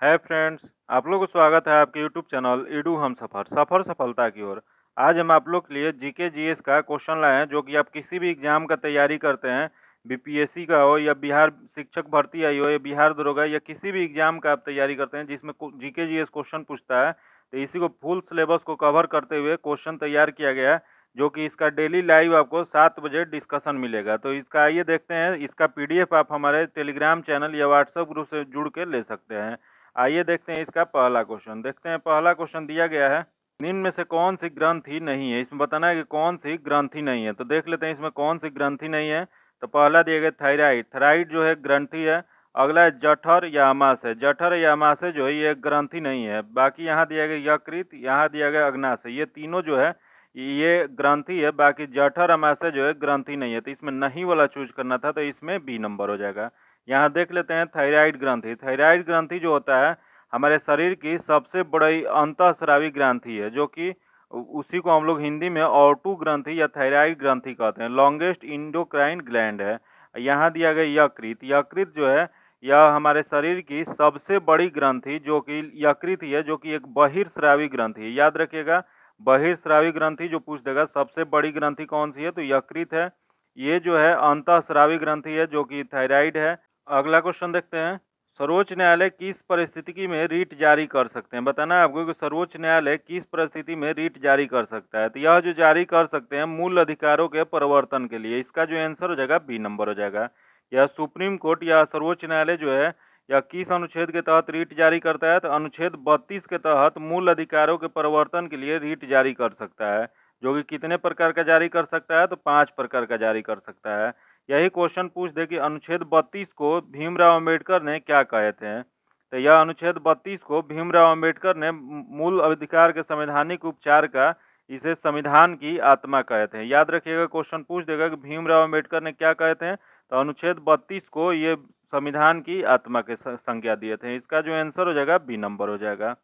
है फ्रेंड्स, आप लोगों को स्वागत है आपके यूट्यूब चैनल ईडू हम सफ़र सफलता की ओर। आज हम आप लोग के लिए जीके जीएस का क्वेश्चन लाए हैं जो कि आप किसी भी एग्जाम का तैयारी करते हैं, बीपीएससी का हो या बिहार शिक्षक भर्ती आई हो या बिहार दरोगा या किसी भी एग्जाम का आप तैयारी करते हैं जिसमें जीके जीएस क्वेश्चन पूछता है, तो इसी को फुल सिलेबस को कवर करते हुए क्वेश्चन तैयार किया गया है, जो कि इसका डेली लाइव आपको 7 बजे डिस्कशन मिलेगा। तो इसका आइए देखते हैं, इसका पीडीएफ आप हमारे टेलीग्राम चैनल या व्हाट्सएप ग्रुप से जुड़ के ले सकते हैं। आइए देखते हैं इसका पहला क्वेश्चन। देखते हैं पहला क्वेश्चन दिया गया है, निम्न में से कौन सी ग्रंथि नहीं है। इसमें बताना है कि कौन सी ग्रंथि नहीं है। तो देख लेते हैं इसमें कौन सी ग्रंथि नहीं है। तो पहला दिया गया थायराइड। थायराइड जो है ग्रंथि है। अगला है जठर या अमाशय। जठर या अमाशय जो है ये ग्रंथि नहीं है। बाकी यहाँ दिया गया यकृत, यहाँ दिया गया अग्नाशय, ये तीनों जो है ये ग्रंथि है। बाकी जठर अमाशय जो है ग्रंथि नहीं है। तो इसमें नहीं वाला चूज करना था, तो इसमें बी नंबर हो जाएगा। यहाँ देख लेते हैं थायराइड ग्रंथि। थायराइड ग्रंथि जो होता है हमारे शरीर की सबसे बड़ी अंतःस्रावी ग्रंथि है, जो कि उसी को हम लोग हिंदी में ऑर्टू ग्रंथि या थायराइड ग्रंथि कहते हैं। लॉन्गेस्ट इंडोक्राइन ग्लैंड है। यहाँ दिया गया यकृत। यकृत जो है यह हमारे शरीर की सबसे बड़ी ग्रंथि जो कि यकृत ही है, जो कि एक बहिर्स्रावी ग्रंथि है। याद रखिएगा, बहिर्स्रावी ग्रंथि जो पूछ देगा सबसे बड़ी ग्रंथि कौन सी है, तो यकृत है। ये जो है अंतःस्रावी ग्रंथि है जो कि थायराइड है। अगला क्वेश्चन देखते हैं, सर्वोच्च न्यायालय किस परिस्थिति में रीट जारी कर सकते हैं। बताना है आपको कि सर्वोच्च न्यायालय किस परिस्थिति में रीट जारी कर सकता है। तो यह जो जारी कर सकते हैं मूल अधिकारों के परिवर्तन के लिए। इसका जो आंसर हो जाएगा बी नंबर हो जाएगा। यह सुप्रीम कोर्ट या सर्वोच्च न्यायालय जो है या किस अनुच्छेद के तहत रीट जारी करता है, तो अनुच्छेद 32 के तहत मूल अधिकारों के परिवर्तन के लिए रीट जारी कर सकता है। जो कि कितने प्रकार का जारी कर सकता है, तो 5 प्रकार का जारी कर सकता है। यही क्वेश्चन पूछ दे कि अनुच्छेद 32 को भीमराव अंबेडकर ने क्या कहे थे। तो यह अनुच्छेद 32 को भीमराव अंबेडकर ने मूल अधिकार के संवैधानिक उपचार का, इसे संविधान की आत्मा कहे थे। याद रखिएगा, क्वेश्चन पूछ देगा कि भीमराव अंबेडकर ने क्या कहे थे, तो अनुच्छेद 32 को ये संविधान की आत्मा के संज्ञा दिए थे। इसका जो आंसर हो जाएगा बी नंबर हो जाएगा।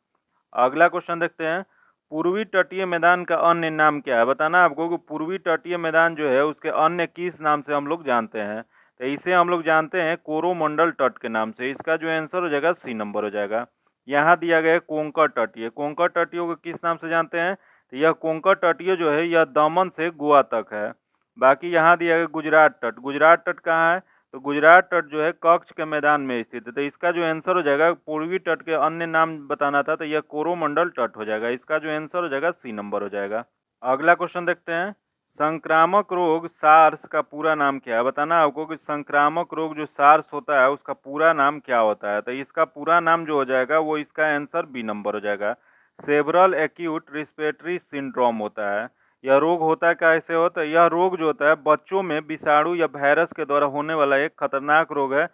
अगला क्वेश्चन देखते हैं, पूर्वी तटीय मैदान का अन्य नाम क्या है। बताना आपको कि पूर्वी तटीय मैदान जो है उसके अन्य किस नाम से हम लोग जानते हैं। तो इसे हम लोग जानते हैं कोरोमंडल तट के नाम से। इसका जो आंसर हो जाएगा सी नंबर हो जाएगा। यहाँ दिया गया है कोंकण तटीय। कोंकण तटीय को किस नाम से जानते हैं, तो यह कोंकण तटीय जो है यह दमन से गोवा तक है। बाकी यहाँ दिया गया गुजरात तट। गुजरात तट कहाँ है, तो गुजरात तट जो है कच्छ के मैदान में स्थित है। तो इसका जो आंसर हो जाएगा, पूर्वी तट के अन्य नाम बताना था, तो यह कोरोमंडल तट हो जाएगा। इसका जो आंसर हो जाएगा सी नंबर हो जाएगा। अगला क्वेश्चन देखते हैं, संक्रामक रोग सार्स का पूरा नाम क्या है। बताना आपको कि संक्रामक रोग जो सार्स होता है उसका पूरा नाम क्या होता है। तो इसका पूरा नाम जो हो जाएगा वो इसका आंसर बी नंबर हो जाएगा। सेवरल एक्यूट रिस्पिरेटरी सिंड्रोम होता है। यह रोग होता कैसे होता है, यह रोग जो होता है बच्चों में विषाणु या वायरस के द्वारा होने वाला एक खतरनाक रोग है,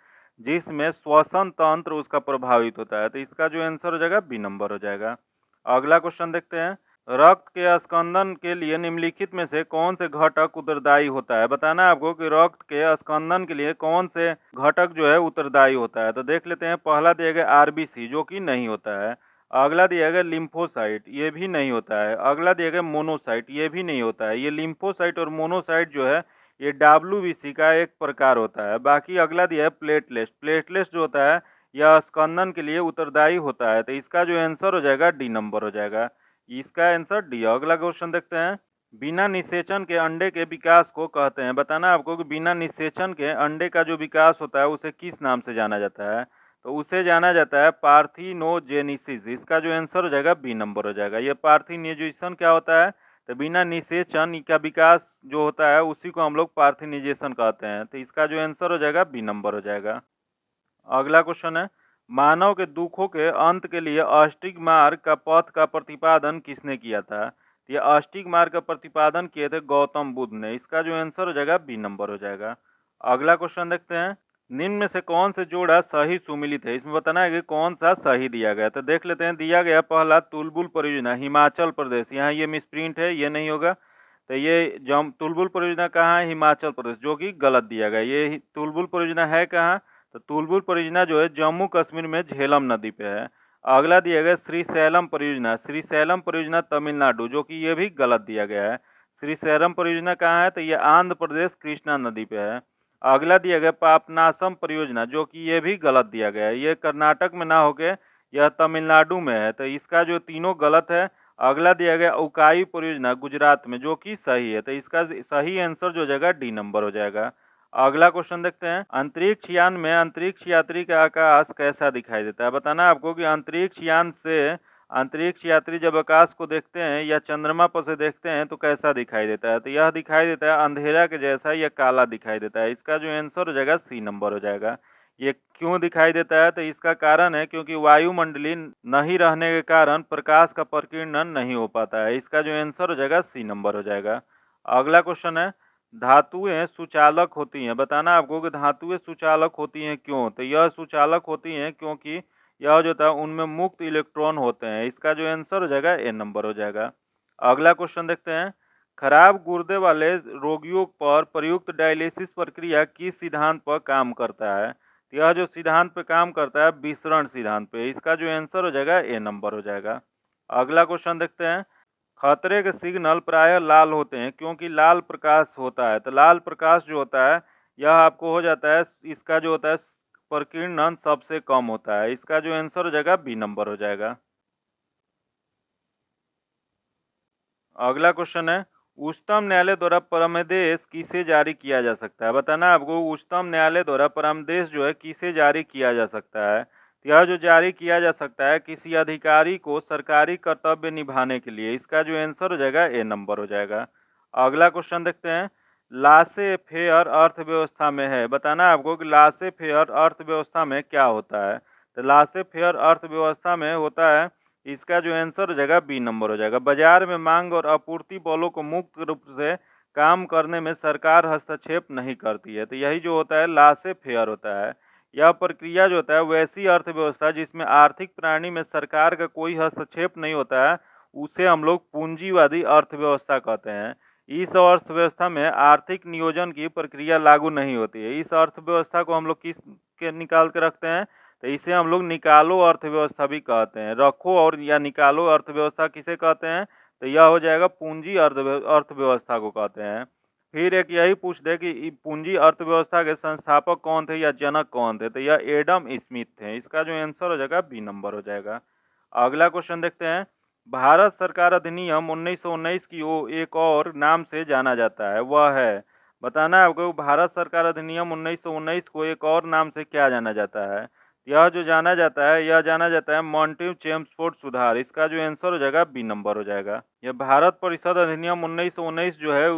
जिसमें श्वसन तंत्र उसका प्रभावित होता है। तो इसका जो आंसर हो जाएगा बी नंबर हो जाएगा। अगला क्वेश्चन देखते हैं, रक्त के स्कंदन के लिए निम्नलिखित में से कौन से घटक उत्तरदायी होता है। बताना है आपको कि रक्त के स्कंदन के लिए कौन से घटक जो है उत्तरदायी होता है। तो देख लेते हैं, पहला दिया गया आरबीसी जो कि नहीं होता है। अगला दिया गया लिम्फोसाइट, ये भी नहीं होता है। अगला दिया गया मोनोसाइट, ये भी नहीं होता है। ये लिम्फोसाइट और मोनोसाइट जो है ये डब्ल्यूबीसी का एक प्रकार होता है। बाकी अगला दिया है प्लेटलेट्स। प्लेटलेट्स जो होता है यह स्कंदन के लिए उत्तरदायी होता है। तो इसका जो आंसर हो जाएगा डी नंबर हो जाएगा। इसका आंसर डी। अगला क्वेश्चन देखते हैं, बिना निषेचन के अंडे के विकास को कहते हैं। बताना आपको कि बिना निषेचन के अंडे का जो विकास होता है उसे किस नाम से जाना जाता है। तो उसे जाना जाता है पार्थिनोजेनिसिस। इसका जो आंसर हो जाएगा बी नंबर हो जाएगा। ये पार्थिनिजेशन क्या होता है, तो बिना निषेचन का विकास जो होता है उसी को हम लोग पार्थिनिजेशन कहते हैं। तो इसका जो आंसर हो जाएगा बी नंबर हो जाएगा। अगला क्वेश्चन है, मानव के दुखों के अंत के लिए अष्टीग मार्ग का पथ का प्रतिपादन किसने किया था। तो ये अष्टीग मार्ग का प्रतिपादन किए थे गौतम बुद्ध ने। इसका जो आंसर हो जाएगा बी नंबर हो जाएगा। अगला क्वेश्चन देखते हैं, निम्न में से कौन से जोड़ा सही सुमिलित है। इसमें बताना है कि कौन सा सही दिया गया। तो देख लेते हैं, दिया गया पहला तुलबुल परियोजना हिमाचल प्रदेश। यहाँ ये मिसप्रिंट है, ये नहीं होगा। तो ये तुलबुल परियोजना कहाँ है, हिमाचल प्रदेश, जो कि गलत दिया गया। ये तुलबुल परियोजना है कहाँ, तो तुलबुल परियोजना जो है जम्मू कश्मीर में झेलम नदी पे है। अगला दिया गया श्रीशैलम परियोजना। श्रीशैलम परियोजना तमिलनाडु, जो कि ये भी गलत दिया गया है। श्रीशैलम परियोजना कहाँ है, तो ये आंध्र प्रदेश कृष्णा नदी पे है। अगला दिया गया पापनासम परियोजना, जो कि ये भी गलत दिया गया है। ये कर्नाटक में ना होके यह तमिलनाडु में है। तो इसका जो तीनों गलत है। अगला दिया गया उकाई परियोजना गुजरात में, जो कि सही है। तो इसका सही आंसर जो हो जाएगा डी नंबर हो जाएगा। अगला क्वेश्चन देखते हैं, अंतरिक्ष यान में अंतरिक्ष यात्री का आकाश कैसा दिखाई देता है। बताना आपको कि अंतरिक्ष यान से अंतरिक्ष यात्री जब आकाश को देखते हैं या चंद्रमा पर से देखते हैं तो कैसा दिखाई देता है। तो यह दिखाई देता है अंधेरा के जैसा या काला दिखाई देता है। इसका जो आंसर हो जाएगा सी नंबर हो जाएगा। ये क्यों दिखाई देता है, तो इसका कारण है क्योंकि वायुमंडलीय नहीं रहने के कारण प्रकाश का प्रकीर्णन नहीं हो पाता है। इसका जो आंसर हो जाएगा सी नंबर हो जाएगा। अगला क्वेश्चन है, धातुएं सुचालक होती हैं। बताना आपको कि धातुएं सुचालक होती हैं क्यों। तो यह सुचालक होती हैं क्योंकि यह जो था उनमें मुक्त इलेक्ट्रॉन होते हैं। इसका जो आंसर हो जाएगा ए नंबर हो जाएगा। अगला क्वेश्चन देखते हैं, खराब गुर्दे वाले रोगियों पर प्रयुक्त डायलिसिस प्रक्रिया किस सिद्धांत पर काम करता है। यह जो सिद्धांत पे काम करता है विसरण सिद्धांत पे। इसका जो आंसर हो जाएगा ए नंबर हो जाएगा। अगला क्वेश्चन देखते हैं, खतरे के सिग्नल प्रायः लाल होते हैं क्योंकि लाल प्रकाश होता है। तो लाल प्रकाश जो होता है यह आपको हो जाता है, इसका जो होता है प्रकीर्णन सबसे कम होता है। इसका जो आंसर हो जाएगा बी नंबर हो जाएगा। अगला क्वेश्चन है, उच्चतम न्यायालय द्वारा परमादेश किसे जारी किया जा सकता है। बताना आपको उच्चतम न्यायालय द्वारा परमादेश जो है किसे जारी किया जा सकता है। तो यह जो जारी किया जा सकता है किसी अधिकारी को सरकारी कर्तव्य निभाने के लिए। इसका जो आंसर हो जाएगा ए नंबर हो जाएगा। अगला क्वेश्चन देखते हैं, लासे फेयर अर्थव्यवस्था में है। बताना आपको कि लासे फेयर अर्थव्यवस्था में क्या होता है। तो लासे फेयर अर्थव्यवस्था में होता है, इसका जो आंसर हो जाएगा बी नंबर हो जाएगा। बाजार में मांग और आपूर्ति बलों को मुक्त रूप से काम करने में सरकार हस्तक्षेप नहीं करती है। तो यही जो होता है लासे फेयर होता है। यह प्रक्रिया जो होता है वैसी अर्थव्यवस्था जिसमें आर्थिक प्रणाली में सरकार का कोई हस्तक्षेप नहीं होता है, उसे हम लोग पूंजीवादी अर्थव्यवस्था कहते हैं। इस अर्थव्यवस्था में आर्थिक नियोजन की प्रक्रिया लागू नहीं होती है। इस अर्थव्यवस्था को हम लोग किस के निकाल के रखते हैं, तो इसे हम लोग निकालो अर्थव्यवस्था भी कहते हैं। रखो और या निकालो अर्थव्यवस्था किसे कहते हैं, तो यह हो जाएगा पूंजी अर्थव्यवस्था को कहते हैं। फिर एक यही पूछ दे कि पूंजी अर्थव्यवस्था के संस्थापक कौन थे या जनक कौन थे, तो यह एडम स्मिथ थे। इसका जो आंसर हो जाएगा बी नंबर हो जाएगा। अगला क्वेश्चन देखते हैं, भारत सरकार अधिनियम 1919 की एक और नाम से जाना जाता है, वह है। बताना है आपको भारत सरकार अधिनियम 1919 को एक और नाम से क्या जाना जाता है। यह जो जाना जाता है यह जाना जाता है मॉन्टेग्यू चेम्सफोर्ड सुधार। इसका जो आंसर हो जाएगा बी नंबर हो जाएगा। यह भारत परिषद अधिनियम 1919 जो है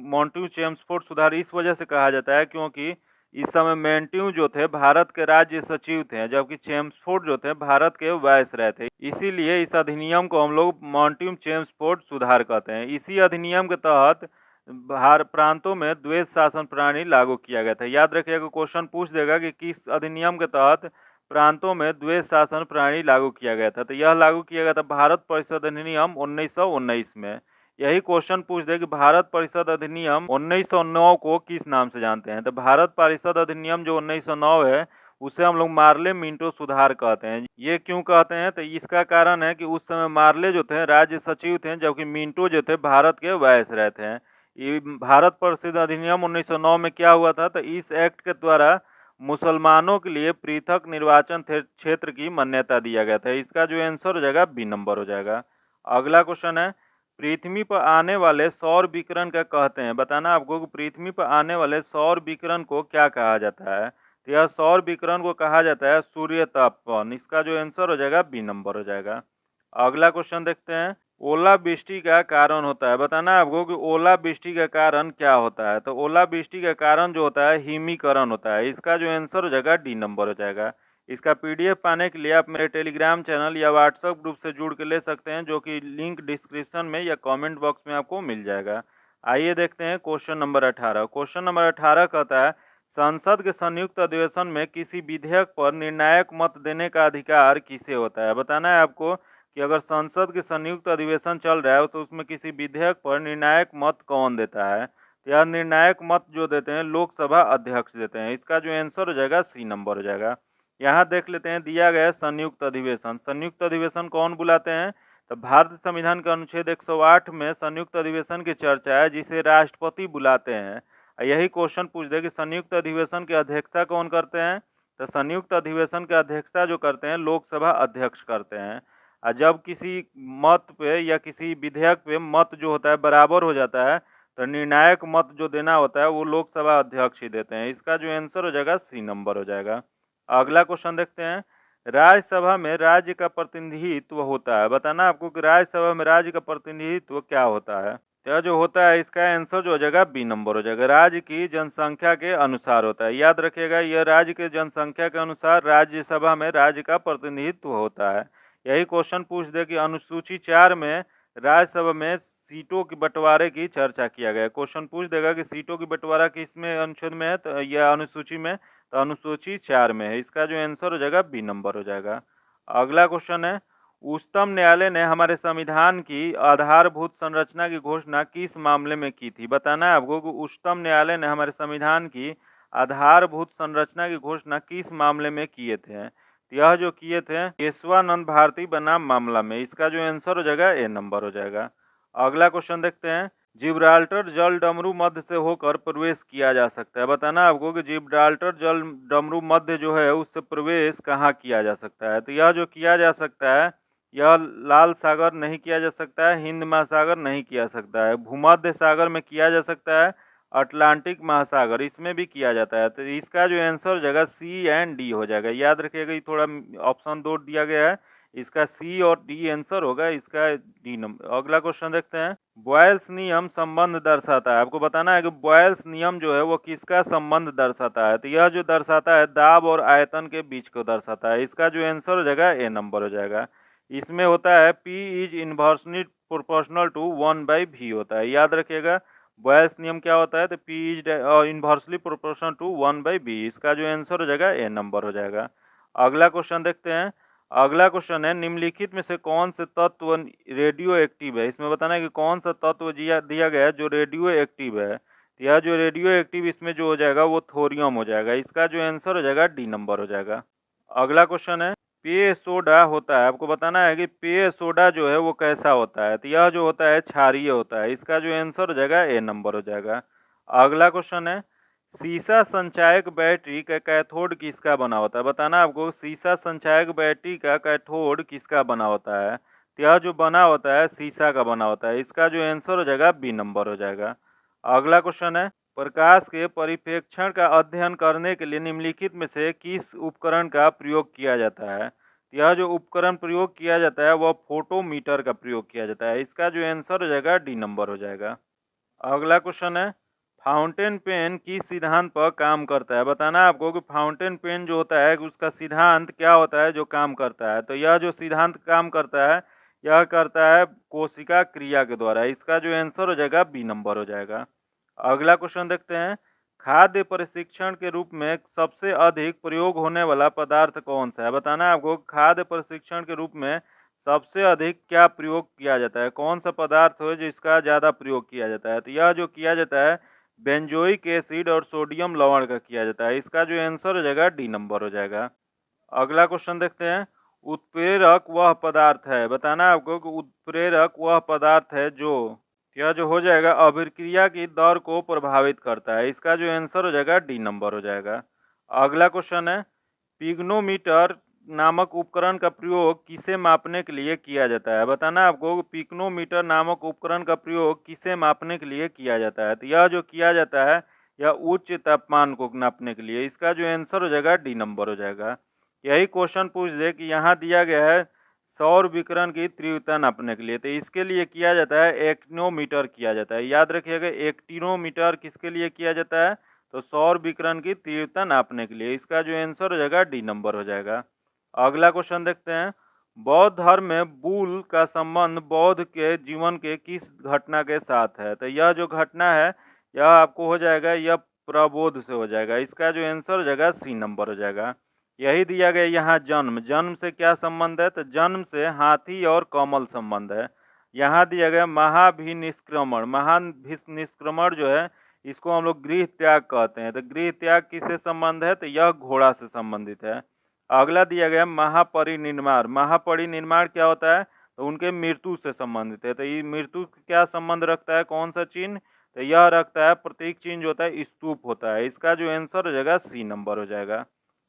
मॉन्टेग्यू चेम्सफोर्ड सुधार इस वजह से कहा जाता है क्योंकि इस समय मॉन्टेग्यू जो थे भारत के राज्य सचिव थे, जबकि चेम्सफोर्ड जो थे भारत के वायसराय थे। इसीलिए इस अधिनियम को हम लोग मॉन्टेग्यू चेम्सफोर्ड सुधार कहते हैं। इसी अधिनियम के तहत प्रांतों में द्वैध शासन प्रणाली लागू किया गया था। याद रखिएगा क्वेश्चन पूछ देगा कि किस अधिनियम के तहत प्रांतों में द्वैध शासन प्रणाली लागू किया गया था। तो यह लागू किया गया था भारत परिषद अधिनियम 1919 में। यही क्वेश्चन पूछ दे कि भारत परिषद अधिनियम 1909 को किस नाम से जानते हैं। तो भारत परिषद अधिनियम जो 1909 है उसे हम लोग मार्ले मिंटो सुधार कहते हैं। ये क्यों कहते हैं, तो इसका कारण है कि उस समय मार्ले जो थे राज्य सचिव थे, जबकि मिंटो जो थे भारत के वायसराय थे। ये भारत परिषद अधिनियम 1909 में क्या हुआ था, तो इस एक्ट के द्वारा मुसलमानों के लिए पृथक निर्वाचन क्षेत्र की मान्यता दिया गया था। इसका जो आंसर हो जाएगा बी नंबर हो जाएगा। अगला क्वेश्चन है, पृथ्वी पर आने वाले सौर विकिरण क्या कहते हैं। बताना आपको कि पृथ्वी पर आने वाले सौर विकिरण को क्या कहा जाता है। तो यह सौर विकिरण को कहा जाता है सूर्य तापन। इसका जो आंसर हो जाएगा बी नंबर हो जाएगा। अगला क्वेश्चन देखते हैं, ओलावृष्टि का कारण होता है। बताना आपको कि ओलावृष्टि का कारण क्या होता है। तो ओलावृष्टि का कारण जो होता है हिमीकरण होता है। इसका जो आंसर हो जाएगा डी नंबर हो जाएगा। इसका पीडीएफ पाने के लिए आप मेरे टेलीग्राम चैनल या व्हाट्सएप ग्रुप से जुड़ के ले सकते हैं, जो कि लिंक डिस्क्रिप्शन में या कमेंट बॉक्स में आपको मिल जाएगा। आइए देखते हैं क्वेश्चन नंबर 18। क्वेश्चन नंबर 18 कहता है, संसद के संयुक्त अधिवेशन में किसी विधेयक पर निर्णायक मत देने का अधिकार किसे होता है। बताना है आपको कि अगर संसद के संयुक्त अधिवेशन चल रहा है तो उसमें किसी विधेयक पर निर्णायक मत कौन देता है। तो यह निर्णायक मत जो देते हैं लोकसभा अध्यक्ष देते हैं। इसका जो आंसर हो जाएगा सी नंबर हो जाएगा। यहाँ देख लेते हैं, दिया गया संयुक्त अधिवेशन। संयुक्त अधिवेशन कौन बुलाते हैं, तो भारतीय संविधान के अनुच्छेद 108 में संयुक्त अधिवेशन की चर्चा है जिसे राष्ट्रपति बुलाते हैं। यही क्वेश्चन पूछ दे कि संयुक्त अधिवेशन की अध्यक्षता कौन करते हैं, तो संयुक्त अधिवेशन की अध्यक्षता जो करते हैं लोकसभा अध्यक्ष करते हैं। और जब किसी मत पे या किसी विधेयक पे मत जो होता है बराबर हो जाता है तो निर्णायक मत जो देना होता है वो लोकसभा अध्यक्ष ही देते हैं। इसका जो आंसर हो जाएगा सी नंबर हो जाएगा। अगला क्वेश्चन देखते हैं, राज्यसभा में राज्य का प्रतिनिधित्व होता है। बताना आपको कि राज्यसभा में राज्य का प्रतिनिधित्व क्या होता है। यह जो होता है इसका आंसर जो हो जाएगा बी नंबर हो जाएगा। राज्य की जनसंख्या के अनुसार होता है। याद रखिएगा यह राज्य के जनसंख्या के अनुसार राज्यसभा में राज्य का प्रतिनिधित्व होता है। यही क्वेश्चन पूछ दे कि अनुसूची 4 में राज्यसभा में सीटों के बंटवारे की चर्चा किया गया। क्वेश्चन पूछ देगा कि सीटों की बंटवारा किस में अनुच्छेद में है तो यह अनुसूची में, तो अनुसूची 4 में है। इसका जो आंसर हो जाएगा बी नंबर हो जाएगा। अगला क्वेश्चन है, उच्चतम न्यायालय ने हमारे संविधान की आधारभूत संरचना की घोषणा किस मामले में की थी। बताना है आपको कि उच्चतम न्यायालय ने हमारे संविधान की आधारभूत संरचना की घोषणा किस मामले में किए थे। यह जो किए थे केशवानंद भारती बनाम मामला में। इसका जो आंसर हो जाएगा ए नंबर हो जाएगा। अगला क्वेश्चन देखते हैं, जिब्राल्टर जल डमरू मध्य से होकर प्रवेश किया जा सकता है। बताना आपको कि जिब्राल्टर जल डमरू मध्य जो है उससे प्रवेश कहाँ किया जा सकता है। तो यह जो किया जा सकता है यह लाल सागर नहीं किया जा सकता है, हिंद महासागर नहीं किया सकता है, भूमध्य सागर में किया जा सकता है, अटलांटिक महासागर इसमें भी किया जाता है। तो इसका जो आंसर हो जाएगा सी एंड डी हो जाएगा। याद रखिएगा ये थोड़ा ऑप्शन 2 दिया गया है, इसका सी और डी आंसर होगा, इसका डी नंबर। अगला क्वेश्चन देखते हैं, बॉयल्स नियम संबंध दर्शाता है। आपको बताना है कि बॉयल्स नियम जो है वो किसका संबंध दर्शाता है। तो यह जो दर्शाता है दाब और आयतन के बीच को दर्शाता है। इसका जो आंसर हो जाएगा ए नंबर हो जाएगा। इसमें होता है P is inversely proportional to 1/v होता है। याद रखिएगा बॉयल्स नियम क्या होता है, तो P is inversely proportional to 1/v। इसका जो आंसर हो जाएगा ए नंबर हो जाएगा। अगला क्वेश्चन देखते हैं, अगला क्वेश्चन है, निम्नलिखित में से कौन से तत्व रेडियो एक्टिव है। इसमें बताना है कि कौन सा तत्व दिया गया है जो रेडियो एक्टिव है। यह जो रेडियो एक्टिव इसमें जो हो जाएगा वो थोरियम हो जाएगा। इसका जो आंसर हो जाएगा डी नंबर हो जाएगा। अगला क्वेश्चन है, पेय सोडा होता है। आपको बताना है कि पेय सोडा जो है वो कैसा होता है। तो यह जो होता है क्षारीय होता है। इसका जो आंसर हो जाएगा ए नंबर हो जाएगा। अगला क्वेश्चन है, सीसा संचायक बैटरी का कैथोड किसका बना होता है। बताना आपको सीसा संचायक बैटरी का कैथोड किसका बना होता है। तो यह जो बना होता है सीसा का बना होता है। इसका जो आंसर हो जाएगा बी नंबर हो जाएगा। अगला क्वेश्चन है, प्रकाश के परिप्रेक्षण का अध्ययन करने के लिए निम्नलिखित में से किस उपकरण का प्रयोग किया जाता है। यह जो उपकरण प्रयोग किया जाता है वह फोटोमीटर का प्रयोग किया जाता है। इसका जो आंसर हो जाएगा डी नंबर हो जाएगा। अगला क्वेश्चन है, फाउंटेन पेन किस सिद्धांत पर काम करता है। बताना आपको कि फाउंटेन पेन जो होता है उसका सिद्धांत क्या होता है जो काम करता है। तो यह जो सिद्धांत काम करता है यह करता है कोशिका क्रिया के द्वारा। इसका जो आंसर हो जाएगा बी नंबर हो जाएगा। अगला क्वेश्चन देखते हैं, खाद्य प्रशिक्षण के रूप में सबसे अधिक प्रयोग होने वाला पदार्थ कौन सा है। बताना आपको खाद्य प्रशिक्षण के रूप में सबसे अधिक क्या प्रयोग किया जाता है, कौन सा पदार्थ हो जिसका ज़्यादा प्रयोग किया जाता है। तो यह जो किया जाता है बेंजोइक एसिड और सोडियम लवण का किया जाता है। इसका जो आंसर हो जाएगा डी नंबर हो जाएगा। अगला क्वेश्चन देखते हैं, उत्प्रेरक वह पदार्थ है। बताना आपको कि उत्प्रेरक वह पदार्थ है जो यह जो हो जाएगा अभिक्रिया की दर को प्रभावित करता है। इसका जो आंसर हो जाएगा डी नंबर हो जाएगा। अगला क्वेश्चन है, पिग्नोमीटर नामक उपकरण का प्रयोग किसे मापने के लिए किया जाता है। बताना आपको पिग्नोमीटर नामक उपकरण का प्रयोग किसे मापने के लिए किया जाता है। तो यह जो किया जाता है यह उच्च तापमान को नापने के लिए। इसका जो आंसर हो जाएगा डी नंबर हो जाएगा। यही क्वेश्चन पूछ दे कि यहाँ दिया गया है सौर विकिरण की तीव्रता नापने के लिए, तो इसके लिए किया जाता है एक्टिनोमीटर किया जाता है। याद रखिएगा एक्टिनोमीटर किसके लिए किया जाता है, तो सौर विकिरण की तीव्रता नापने के लिए। इसका जो आंसर हो जाएगा डी नंबर हो जाएगा। अगला क्वेश्चन देखते हैं, बौद्ध धर्म में बुल का संबंध बौद्ध के जीवन के किस घटना के साथ है। तो यह जो घटना है यह आपको हो जाएगा यह प्रबोध से हो जाएगा। इसका जो आंसर हो जाएगा सी नंबर हो जाएगा। यही दिया गया यहाँ जन्म, जन्म से क्या संबंध है, तो जन्म से हाथी और कमल संबंध है। यहाँ दिया गया महाभिनिष्क्रमण, महाभिनिष्क्रमण जो है इसको हम लोग गृह त्याग कहते हैं। तो गृह त्याग किससे संबंध है, तो यह घोड़ा से संबंधित है। अगला दिया गया महापरिनिर्वाण, महापरिनिर्वाण क्या होता है, तो उनके मृत्यु से संबंधित है। तो ये मृत्यु क्या संबंध रखता है, कौन सा चिन्ह, तो यह रखता है प्रतीक चिन्ह जो होता है स्तूप होता है। इसका जो आंसर हो जाएगा सी नंबर हो जाएगा।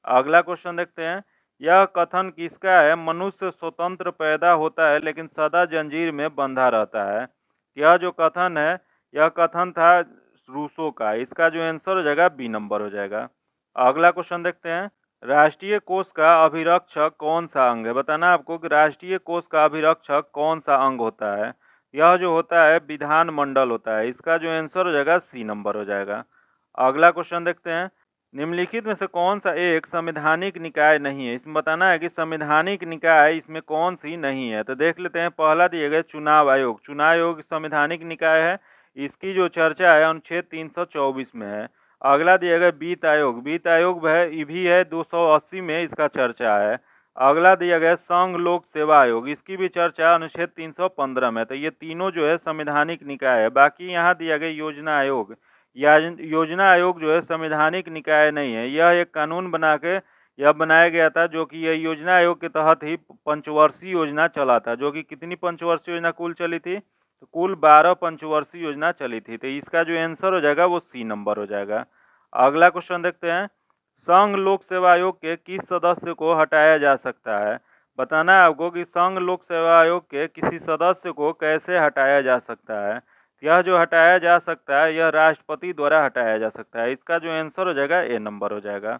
अगला क्वेश्चन देखते हैं, यह कथन किसका है? मनुष्य स्वतंत्र पैदा होता है लेकिन सदा जंजीर में बंधा रहता है। यह जो कथन है, यह कथन था रूसो का। इसका जो आंसर हो जाएगा बी नंबर हो जाएगा। अगला क्वेश्चन देखते हैं, राष्ट्रीय कोष का अभिरक्षक कौन सा अंग है? बताना आपको कि राष्ट्रीय कोष का अभिरक्षक कौन सा अंग होता है। यह जो होता है विधानमंडल होता है। इसका जो आंसर हो जाएगा सी नंबर हो जाएगा। अगला क्वेश्चन देखते हैं, निम्नलिखित में से कौन सा एक संवैधानिक निकाय नहीं है? इसमें बताना है कि संवैधानिक निकाय इसमें कौन सी नहीं है। तो देख लेते हैं, पहला दिए गए चुनाव आयोग। चुनाव आयोग संवैधानिक निकाय है। इसकी जो चर्चा है अनुच्छेद 324 में है। अगला दिया गया वित्त आयोग। वित्त आयोग है, ये भी है 280 में इसका चर्चा है। अगला दिया गया संघ लोक सेवा आयोग। इसकी भी चर्चा अनुच्छेद 315 में। तो ये तीनों जो है संवैधानिक निकाय है। बाकी यहाँ दिया गया योजना आयोग। योजना आयोग जो है संवैधानिक निकाय नहीं है। यह एक कानून बना के यह बनाया गया था, जो कि यह योजना आयोग के तहत ही पंचवर्षीय योजना चला था। जो कि कितनी पंचवर्षीय योजना कुल चली थी? तो कुल 12 पंचवर्षीय योजना चली थी। तो इसका जो आंसर हो जाएगा वो सी नंबर हो जाएगा। अगला क्वेश्चन देखते हैं, संघ लोक सेवा आयोग के किस सदस्य को हटाया जा सकता है? बताना है आपको कि संघ लोक सेवा आयोग के किसी सदस्य को कैसे हटाया जा सकता है। यह जो हटाया जा सकता है, यह राष्ट्रपति द्वारा हटाया जा सकता है। इसका जो आंसर हो जाएगा ए नंबर हो जाएगा।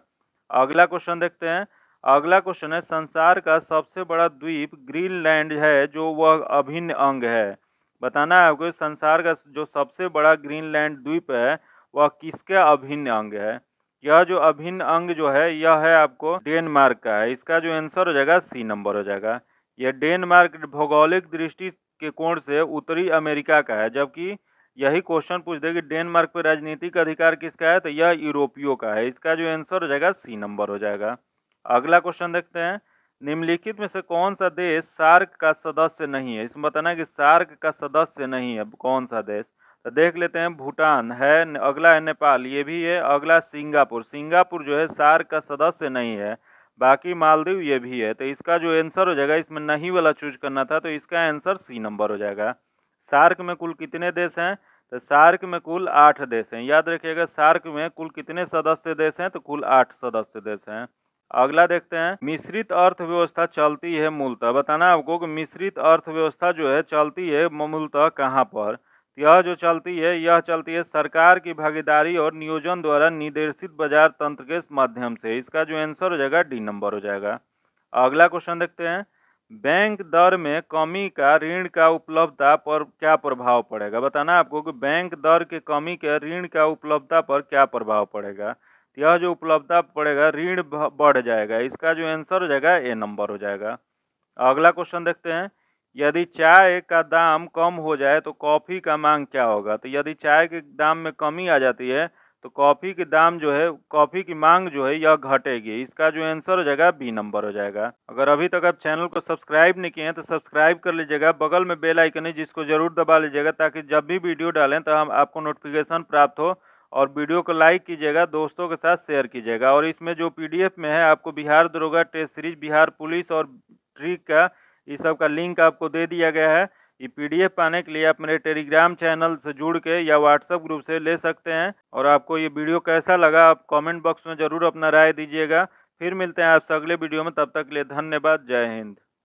अगला क्वेश्चन देखते हैं, अगला क्वेश्चन है, संसार का सबसे बड़ा द्वीप ग्रीनलैंड है, जो वह अभिन्न अंग है। बताना है आपको संसार का जो सबसे बड़ा ग्रीनलैंड द्वीप है वह किसका अभिन्न अंग है। यह जो अभिन्न अंग जो है यह है आपको डेनमार्क का है। इसका जो आंसर हो जाएगा सी नंबर हो जाएगा। यह डेनमार्क भौगोलिक दृष्टि के कोण से उत्तरी अमेरिका का है। जबकि यही क्वेश्चन पूछ दे कि डेनमार्क पर राजनीतिक अधिकार किसका है, तो यह यूरोपियो का है। इसका जो आंसर हो जाएगा सी नंबर हो जाएगा। अगला क्वेश्चन देखते हैं, निम्नलिखित में से कौन सा देश सार्क का सदस्य नहीं है? इसमें बताना है कि सार्क का सदस्य नहीं है कौन सा देश। तो देख लेते हैं, भूटान है, अगला है नेपाल, ये भी है, अगला सिंगापुर। सिंगापुर जो है सार्क का सदस्य नहीं है। बाकी मालदीव ये भी है। तो इसका जो आंसर हो जाएगा, इसमें नहीं वाला चूज करना था, तो इसका आंसर सी नंबर हो जाएगा। सार्क में कुल कितने देश हैं? तो सार्क में कुल 8 देश हैं। याद रखिएगा, सार्क में कुल कितने सदस्य देश हैं? तो कुल 8 सदस्य देश हैं। अगला देखते हैं, मिश्रित अर्थव्यवस्था चलती है मूलतः। बताना आपको कि मिश्रित अर्थव्यवस्था जो है चलती है मूलतः कहाँ पर। यह जो चलती है, यह चलती है सरकार की भागीदारी और नियोजन द्वारा निर्देशित बाजार तंत्र के माध्यम से। इसका जो आंसर हो जाएगा डी नंबर हो जाएगा। अगला क्वेश्चन देखते हैं, बैंक दर में कमी का ऋण का उपलब्धता पर क्या प्रभाव पड़ेगा? बताना आपको कि बैंक दर के कमी के ऋण का उपलब्धता पर क्या प्रभाव पड़ेगा। यह जो उपलब्धता पड़ेगा, ऋण बढ़ जाएगा। इसका जो आंसर हो जाएगा ए नंबर हो जाएगा। अगला क्वेश्चन देखते हैं, यदि चाय का दाम कम हो जाए तो कॉफ़ी का मांग क्या होगा? तो यदि चाय के दाम में कमी आ जाती है तो कॉफ़ी के दाम जो है, कॉफ़ी की मांग जो है यह घटेगी। इसका जो आंसर हो जाएगा बी नंबर हो जाएगा। अगर अभी तक आप चैनल को सब्सक्राइब नहीं किए हैं तो सब्सक्राइब कर लीजिएगा। बगल में बेल आइकन है जिसको जरूर दबा लीजिएगा, ताकि जब भी वीडियो डालें तो हम आपको नोटिफिकेशन प्राप्त हो। और वीडियो को लाइक कीजिएगा, दोस्तों के साथ शेयर कीजिएगा। और इसमें जो PDF में है आपको बिहार दरोगा टेस्ट सीरीज, बिहार पुलिस और ट्रिक का, इस सब का लिंक आपको दे दिया गया है। ये PDF पाने के लिए आप मेरे टेलीग्राम चैनल से जुड़ के या व्हाट्सएप ग्रुप से ले सकते हैं। और आपको ये वीडियो कैसा लगा आप कमेंट बॉक्स में ज़रूर अपना राय दीजिएगा। फिर मिलते हैं आपसे अगले वीडियो में, तब तक के लिए धन्यवाद। जय हिंद।